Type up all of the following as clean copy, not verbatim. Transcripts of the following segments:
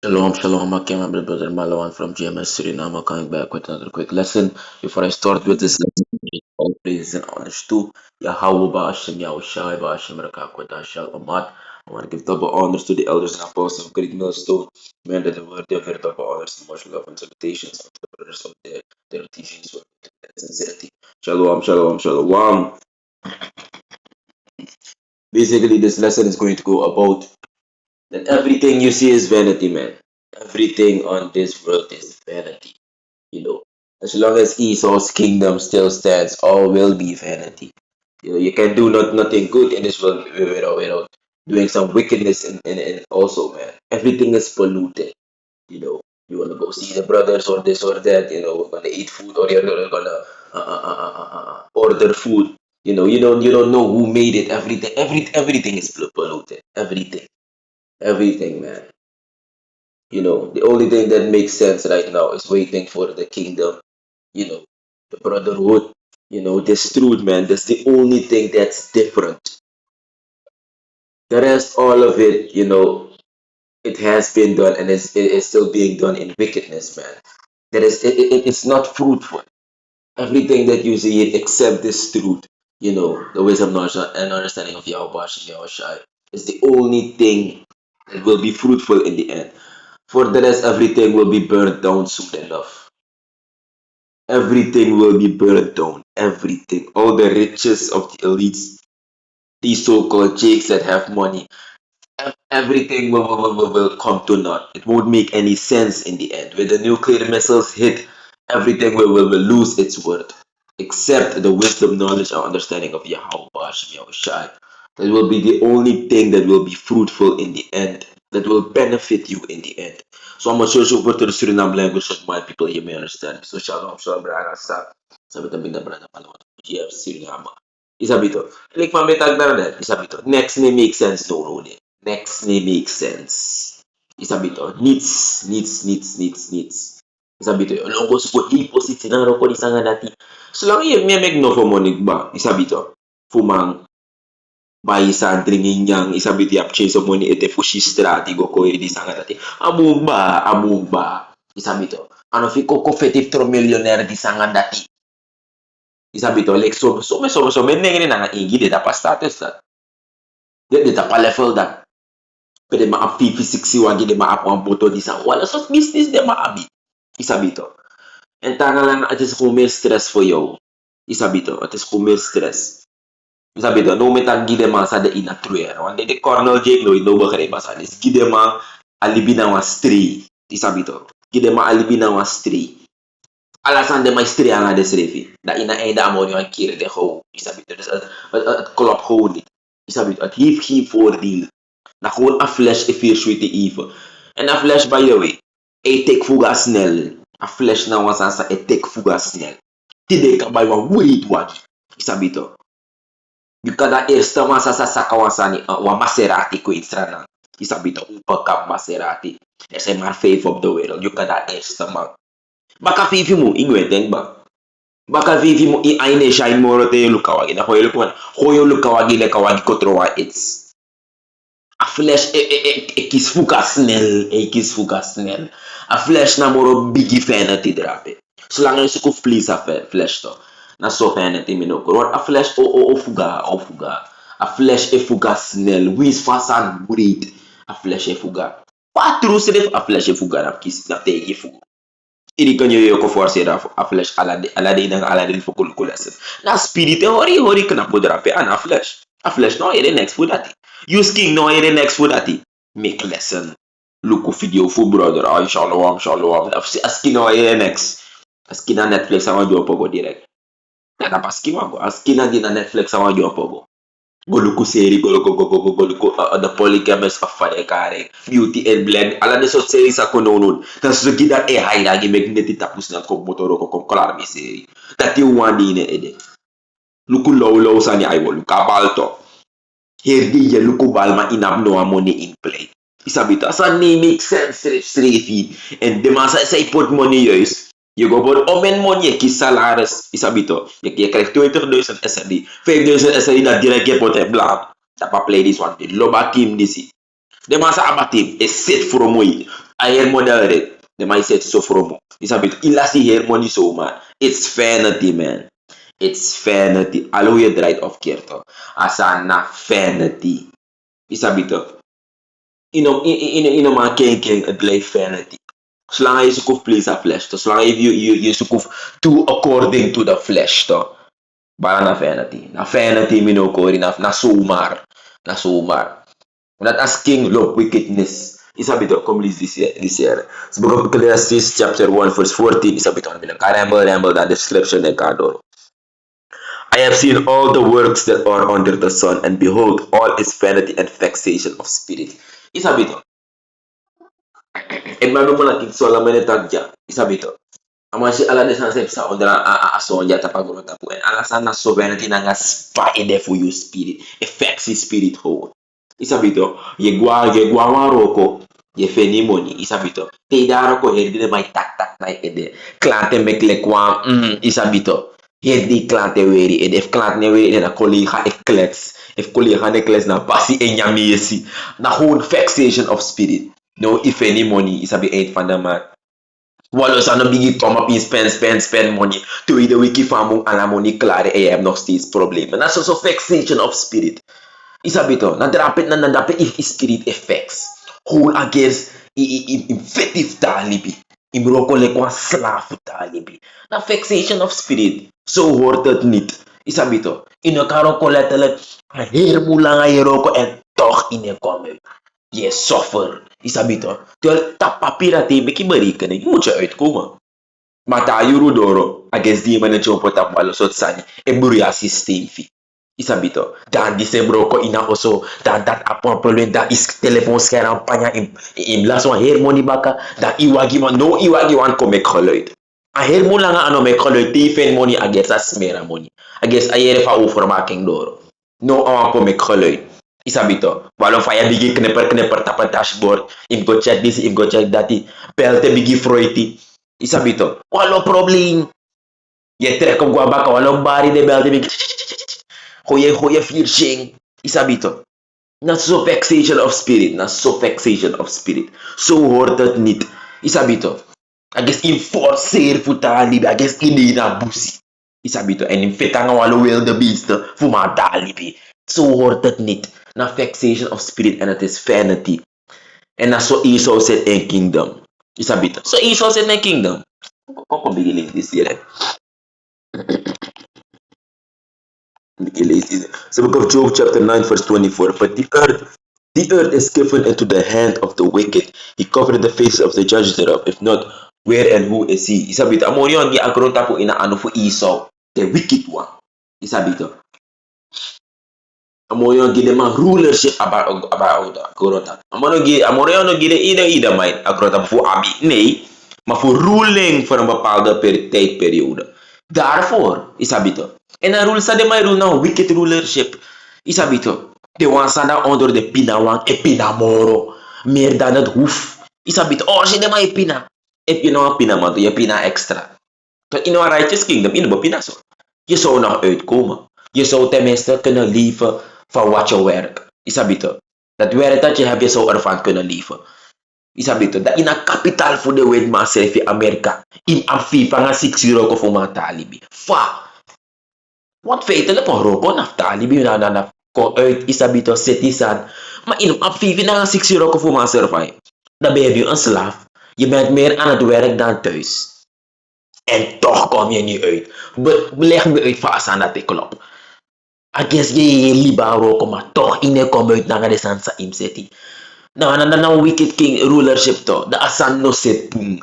Shalom, shalom, again, my brother Malawan from GMS Suriname, coming back with another quick lesson. Before I start with this lesson, all praise and honors to Yahweh Ba'ashem, Yahushai Ba'ashem, Rakakwada Shalom. I want to give double honors to the elders and apostles of Great Millstone. Man, that the word, they very double honors and much love and salutations of the brothers of their teachings with sincerity. Shalom, shalom, shalom. Basically, this lesson is going to go about that everything you see is vanity, man. Everything on this world is vanity. You know, as long as Esau's kingdom still stands, all will be vanity. You know, you can do nothing good in this world without doing some wickedness and also, man. Everything is polluted. You know, you wanna go see the brothers or this or that. You know, we're gonna eat food or you're gonna order food. You don't know who made it. Everything is polluted. Everything, man. The only thing that makes sense right now is waiting for the kingdom, the brotherhood, this truth, man. That's the only thing that's different. The rest, all of it, it has been done and it is still being done in wickedness, man. It's not fruitful. Everything that you see, except this truth, the wisdom, knowledge, and understanding of Yahweh and Yahushai is the only thing that will be fruitful in the end. For the rest, everything will be burned down soon enough. Everything will be burned down. Everything. All the riches of the elites, these so-called jakes that have money, everything will come to naught. It won't make any sense in the end. When the nuclear missiles hit, everything will lose its worth. Except the wisdom, knowledge, and understanding of Yahweh Yahushai. That will be the only thing that will be fruitful in the end. That will benefit you in the end. So I'm going to switch over to the Suriname language so my people here may understand. So shalom, shalom, brother. Sabi tabi na brother Palawan. GF Suriname. Isabito. Like mamitag na rin. Isabito. Next name makes sense. No, no, next name makes sense. Isabito. Needs. Isabito. Longo supo hipo si tinaro ko di sanga dati. Selama ia memeg no fomonig ba? Isabito. Fumang Baisan Tringinyang isabiti apche so moni ete fushistrat go ko di sanga dati. Amugba. Isabito. Ano fi ko fetif tro millionaire di sanga dati. Isabito. Like so meneng na nga igi de pa status dat. De pa level dat. Pwede maap 50-60 wagi de maap ang boto di sa wala sos business de maabi. Isabito. Entanga lang atis kumer stress for you. Isabito. Atis kumer stress. Isabito. No metang gide ma sa de inatruer. Wande de Colonel Jake no ino ba kare basanis. Gide ma alibi na wa stray. Isabito. Gide ma alibi na wa stray. Alasan de ma stray nga de srefi. Da ina eda mo yung kire de ho. Isabito. At kolop ho ni. Isabito. At hif for deal. Na gewoon een flash e vier sweet even. En een flash, by the way, e tek fuga snel. Een flash na wasansa e tek fuga snel. Tide ka by wa wait wagi. Isabito. Di kada eerste masa sa kawasani wa Maserati ko na. Isabito. Upaka Maserati. Ese maar 5 of the world. Yung kada eerste man. Baka fifi mo, ingweteng ba? Baka fifi mo i aine shine moro te lukawagi. Na hoyo lukawagi le kawagi kotrowa it's. A flesh kies fuka snel. A flesh na moro bigi vanity drape. Zolang je suko vlees a flesh to. Na so vanity minoko. Want a flesh o fuga. A flesh e fuga snel. Wis fasan breed. A flesh e fuga. Patru sref a flesh e fuga na kis na tegi fuga. Iri kan yo ko force da a flesh alade nang alade fukul kulasen. Na spirit hori kana podrape an a flesh. A flesh no ere next food ati. Use king no ere next food ati. Make lesson. Look o video fu brother. Ay shalom. Askin no ere next. Askin na Netflix sama jo pogo direct. Nada paski wago. Askin na di na Netflix sama jo pogo. Goluku seri goluku the polygamous of fire kare beauty and blend ala de so seri sa kononun tas so gida e hayra gi meg neti tapus na ko motoro ko kolar mi seri tati wandi ne ede luku low sani ay wolu kabalto herdi ye luku balma inab no money in play isabito asa ni make sense strefi and the masa say put money yois you go put omen money ki salaris isabito ye collect 20,000 SRD 5,000 SRD na direct ye pote blanc tapa play this one the loba team this the masa aba team is set from way Harmonie red. De mindset so from. Isabi to. Ilasi harmonie so man. It's vanity man. It's vanity. Alo je draait of keer to. Asa na vanity. Isabi to. Ino man ken het blijft vanity. Zolang je zoekt please a flesh to. Zolang je zoekt do according to the flesh to. Bara na vanity. Na vanity minokori na sumar. Na sumar. That as king love wickedness. Isabi to, come this year. So book of Ecclesiastes chapter 1 verse 14. Isabi to, ramble that description de kadoro. I have seen all the works that are under the sun, and behold, all is vanity and vexation of spirit. Isabi to, e manu mo natin solamente tagya. Isabi to, ama si ala de san sa ondra a sonja tapagoro tapu. En ala sana so vanity na nga spy de for you spirit. Affects his spirit whole. Isabito, ye gwa maroko, ye feni moni, isabito. Te daro ko herdi de mai tak na ede. Klante mekle kwa, isabito. Herdi klante weri ede. If klante ne weri na collega eklets. If collega ne klets na passi en yamiesi. Na gewoon vexation of spirit. No, if any money, isabi eind van de man. Walo sa no bigi come up in spend money. To de wiki famung ala money klare en je hebt nog steeds problemen. Dat is zo vexation of spirit. Isabito, nadapit if spirit effects. Whole against infective talibi. Imbroko le kwa slaaf talibi. Na vexation of spirit. Zo hoort het niet. Isabito, in elkaar ook letterlijk heer mulanga yeroko en toch in een komen. Je suffer. Isabito, terwijl dat papier dat je beki berekenen, moet je uitkomen. Maar ta yuru doro against die man je op het malo sot sani. E buria systeem fi. Isabito, dan di se broko ina oso, dan dat apon problem, dan is telefoon scherm panya in blas van hermoni baka, dan iwagi man, no iwagi wan kom ek geluid. A hermon langa ano mek geluid, teven money against a smera money. Against a yere fa overmaking doro. No awan kom ek geluid. Isabito, walo fa ya bigi knipper tapa dashboard, im go check this, im go check that, pelte bigi froiti. Isabito, walo problem. Je trek op gwa baka, walo bari de belte bigi. Goeie vierching. Isabito. Na so vexation of spirit. Na so vexation of spirit. Zo hoort het niet. Isabito. Ages in forceer futalibi. Ages in na busi. Isabito. En in fetanga walo wilde beesten. Fuma talibi. Zo hoort het niet. Na vexation of spirit. En het is vanity. En na so Esau zit in kingdom. Isabito. So Esau zit in kingdom. Kom beginning this year. So book of Job chapter 9 verse 24. But the earth is given into the hand of the wicked. He covered the faces of the judges thereof. If not, where and who is he? Isabito. Amorion gi agronta po ina ano for Esau, the wicked one. Isabito. Amorion gi ma rulership about agronta. Amorion no gi ida mind agronta voor abi. Nee, maar voor ruling voor een bepaalde tijdperiode. Daarvoor, Isabito. En een rule sa de may rule na wicked rulership. Isabito. De wan sana onder de pinawang e pinamoro. Meer dan het hoef. Isabito. Oh, als je de may pina. If je nou een pina man, je pina extra. Tot in een righteous kingdom, in een pina zo. Je zou nog uitkomen. Je zou tenminste kunnen leven van wat je werkt. Isabito. Dat werk dat je hebt, je zou ervan kunnen leven. Isabito. Dat in een kapitaal voor de wetman zelf in Amerika. In een FIFA nga 6 euro voor mijn talibi. Fa. Want feitelijk een roko na talibi na ko uit Isabito citizen. Maar in een FIFA na 6 euro voor mijn survive. Dan ben je een slaaf. Je bent meer aan het werk dan thuis. En toch kom je niet uit. Leg me uit vast aan dat ik klop. Against je liba roko, maar toch in de kom uit naar de sansa imseti. Nou, wicked king rulership to. De asan no set boom.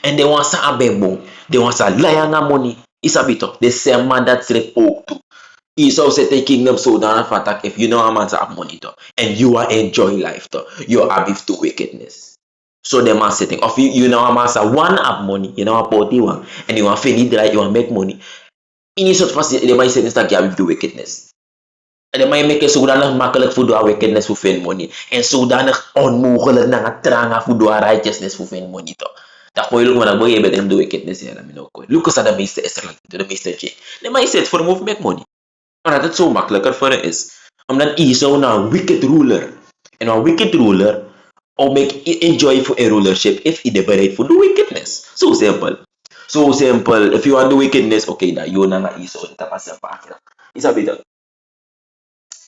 En de wan sa abebo. De wan sa layanga money. Isabito. De same man that sleep ook to. Esau set a kingdom so down of attack if you know a man's have money to. And you are enjoy life to. You are above to wickedness. So the man setting. Of you know a man's one have money. You know a party one. And you want to feed right. You want to make money. In die soort van de man setting dat je above to wickedness. En dan mag je maken zodanig makkelijk voor de wickedness voor veel money. En zodanig onmogelijk naar het trangen voor de righteousness voor veel money toch. Dat gooi je ook maar dan boy je bent in de wickedness. Ja, dat ben ook. Lucas aan de meeste Israël. De meeste J. De man zet voor move make money. Maar dat het zo makkelijker voor hem is. Omdat Esau nou een wicked ruler. En een wicked ruler or make enjoy for a rulership if he departed for the wickedness. So simple. So simple. If you want the wickedness, okay na, yun na nga iso, tapas sa pakira. Isabi to,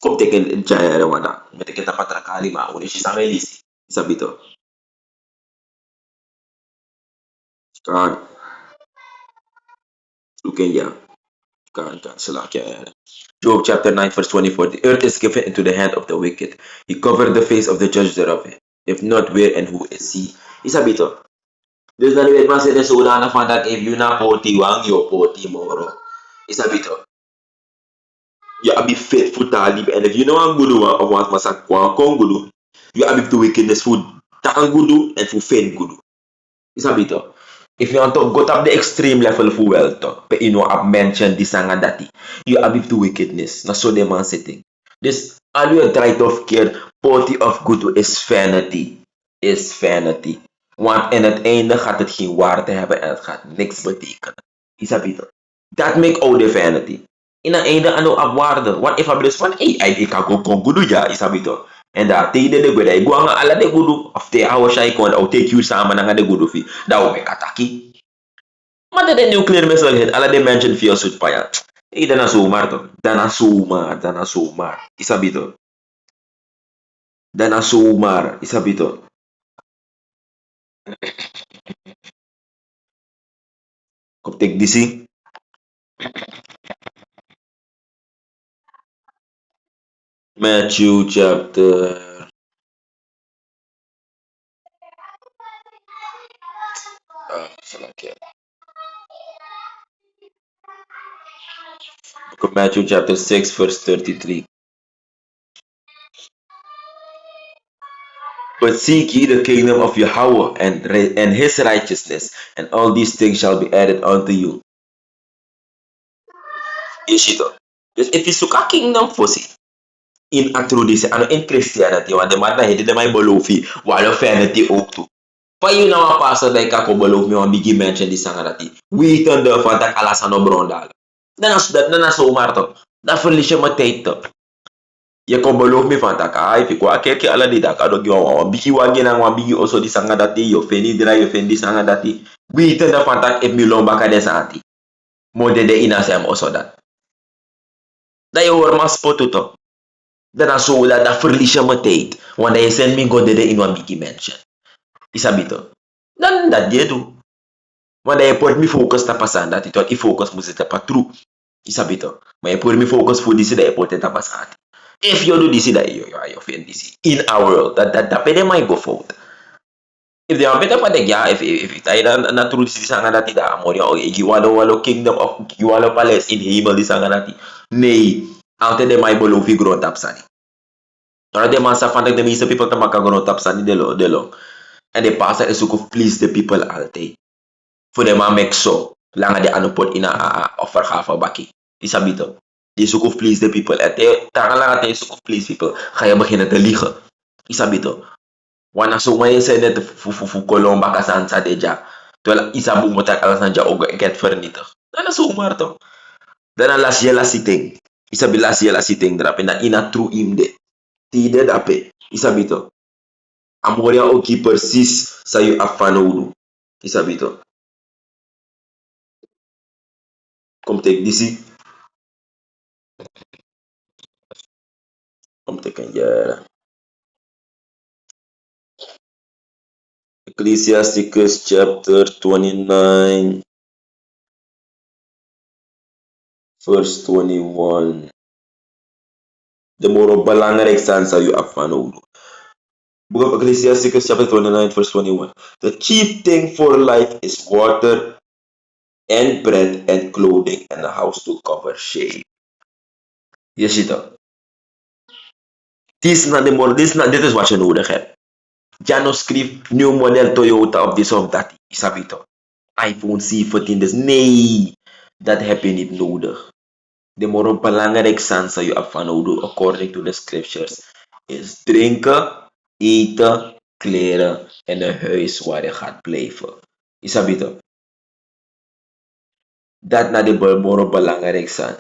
kung tekin jaya wana, may tekin tapat na kalima, uni siya sa melisi. Isabi to, kan, lukin ya, kan, salakya. Job chapter 9, verse 24. The earth is given into the hand of the wicked. He covered the face of the judge thereof. If not, where and who is he? Isabi to, there's na liwet mas ito sura na fandak if you na poti wang yo poti moro. Isabi to, you have to be faithful talib, and if you know ang gudu of what masak kwa kong gudu, you have to wickedness food tang gudu and for fen gudu. Isabi to, if you want to go up the extreme level for wealth, but you know I've mentioned this and that, you have to wickedness. Na so dem sitting. This all you try to care poti of good is vanity. Is vanity. Want en het einde gaat het geen waarde hebben en het gaat niks betekenen. Isabi to. Dat make all the vanity. In een einde ano ab waarde. Want if I be van, hey, ik kan go kon gudu ja, isabi to. En daar tegen de gudai, gua nga ala de gudu, of te awa siya ikon, o take you sama na nga de gudu fi, daw me kataki. Mata de nuclear missile hit, ala de mention fi sud pa ya. Eh, dana sumar to. Dana sumar. Isabi to. Dana sumar. Isabi to. Koptek disi. Matthew chapter. Salah kya. Book of Matthew chapter 6 verse 33. But seek ye the kingdom of Yahweh and his righteousness, and all these things shall be added unto you. Ishito. Dus if you suka kingdom fosi in atrudisi, ano in Christianity, wanda mata hindi na may bolofi, walo fanity ook to. Pa yun na mapasa dahil kako bolof mi wan bigi mention di sangarati. We turn the fanta kalasan no brondal. Na umar to. Na furnishe matay to. Ya ko bolof mi fanta ka ay fi kwa keke ala di da ka do gyo wa bigi wagi na wa bigi oso di sangarati yo feni dira yo fendi sangarati. We turn the fanta if mi lomba ka de santi. Mo de ina sem oso dat. Da je hoor mas poto to. Dan so da verlies je mijn tijd. Want je zendt me God de in een biggie mention. Isabi to. Dan dat je doet. Want je put me focus ta pasan dat het focus moet zitten pa true. Isabi to. Maar je put me focus voor disi dat je put ta pasan. If you do disi dat je offend disi in our world, dat pede may go forward. If they are better pa de ya if tayo na true disi sanga dati da amor ya giwalo kingdom of giwalo palace in hemel di sanga dati. Nee, ante de may bolo fi grow up sani. Tara de man sa fandag de misa people ta makagrow up sani de lo. And the pastor is to please the people altijd. For them to make so lang de ano pot ina offer half a baki. Isabi to. Die is to please the people. At tara lang at is to please people. Kaya beginnen te liegen. Isabi to. Wana so may say net fu kolomba kasan sa deja. Tuwala isabu mo tak alasan ja og get vernietig. Dan so maar to. Dan las yela sitting. Isabi las yela sitting drape na ina true imde. Tide dape. Isabi to. Amoria ook precies sa je afanodu. Isabi to. Kom tek disi. Kom tek kan jara. Ecclesiasticus chapter 29 verse 21. De moro belangrijk staan sa je afanodu. Book of Ecclesiasticus chapter 29 verse 21. The chief thing for life is water and bread and clothing and a house to cover shame. Yes, ito. Dit is wat je nodig hebt. Jano schreef nieuw model Toyota of this of that. Isabi to. iPhone 17. Dus nee, dat heb je niet nodig. De moro belangrijk zijn sa je afanodu according to the scriptures is drinken, eten, kleren en een huis waar je gaat blijven. Isabi to. Dat na de moro belangrijk zijn.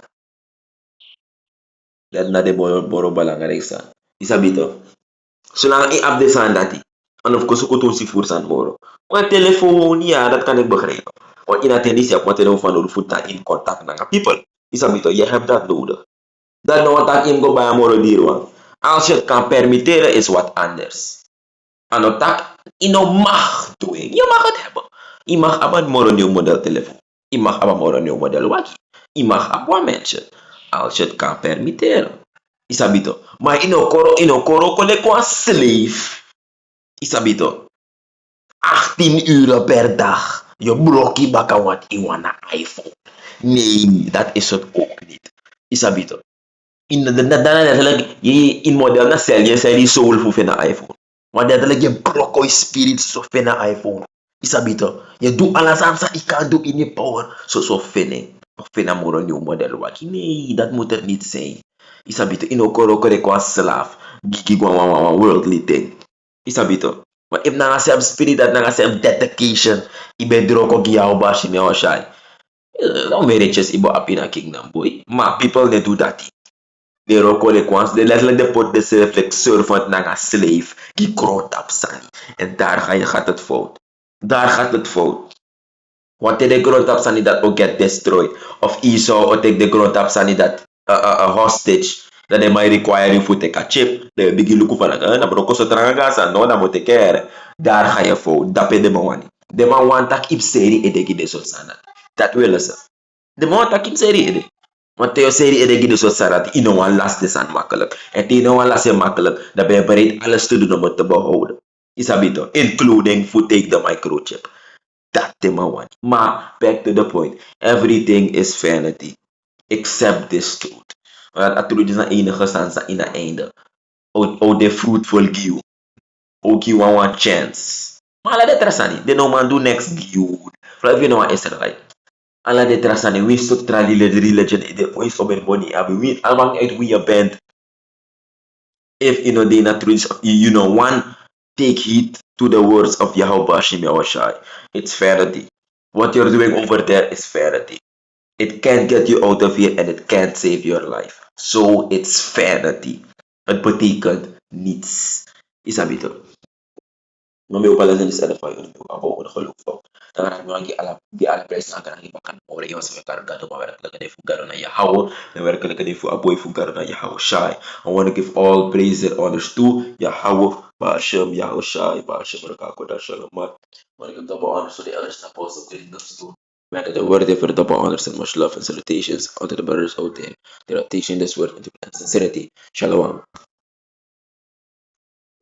Dat na de moro belangrijk zijn. Isabi to. Zolang je abdesan dati. En of course, ook si fursan moro. Maar telefoon, ja, dat kan ik begrijpen. Want in attentie heb je telefoon nodig voor dat in contact met people. Isabi to, je hebt dat nodig. Dat nou dat in go bij moro dierwan. Als je het kan permitteren, is wat anders. En dat je mag doen. Je mag het hebben. Je mag hebben moro nieuw model telefoon. Je mag hebben moro nieuw model waki. Je mag hebben mensen. Als je het kan permitteren. Isabi to. Maar in koro kole kwa slave. Isabi to. 18 uur per dag. Je blokkie bakken wat in een iPhone. Nee, dat is het ook niet. Isabi to. In model na sel je zei die soul voor een iPhone. Maar letterlijk je blok je spirit zo voor een iPhone. Isabi to. Je doet alles aan sa kan doen in je power. Zo fene. Of fene moro nieuw model waki. Nee, dat moet er niet zijn. Isabi to. In okoro kore kwa slaaf. Gigi gwa worldly thing. Isabi to. Maar if na self spirit dat na self dedication. Ibe droko giya obashi me oshai. Dan marriages ibo apina kingdom boy. Maar people they do that. De rokole kwans, de letterlijk de pot de self servant naar een slave. Die kroot op sani. En gaat het fout. Daar gaat het fout. Want de groot op sani dat ook get destroyed. Of Esau or take de groot op sani dat a hostage. Dat they might require you to take a chip. De bigi luku van na broko so trangasa no na mote kere. Daar ga je fout. Dat ben de man. De man want tak ip seri edegi de so sana. Dat willen ze. De man tak ip seri edegi. Want theo serie ede gido so sarat ino wan las de san makkelijk. En tino wan las je makkelijk, dan ben je bereid alles te doen om het te behouden. Isabito, including for take the microchip. Dat de man want. Maar, back to the point. Everything is vanity. Except this truth. Want het truth is na enige stanza in het einde. O de fruitful give. O give one chance. Maar laat het rasani. De no man do next give. Vlijf je nou aan Israël. Alla de trasani we stuk tra religion de voice of money abi we almang uit wie je bent if you know they not truth you know one take heed to the words of Yahweh Hashem Yahushai. It's vanity. What you're doing over there is vanity. It can't get you out of here and it can't save your life. So it's vanity. Het betekent niets. Isabito. No me pala sa edify on you abo ko nakaluk po. Tangan mo di ala press na kanang ibakan ore yo sa karga to mawala talaga de fugaro na Yahweh, na wala talaga de fu aboy fugaro na Yahweh Shai. I want to give all praise and honors to Yahweh, Ba'ashem, Yahweh Shai, Ba'ashem, Rakakoda, Shalom. I want to give double honors to the elders and apostles of the to make it worthy for double honors and much love and salutations unto the brothers out there. They are teaching this word into sincerity. Shalom.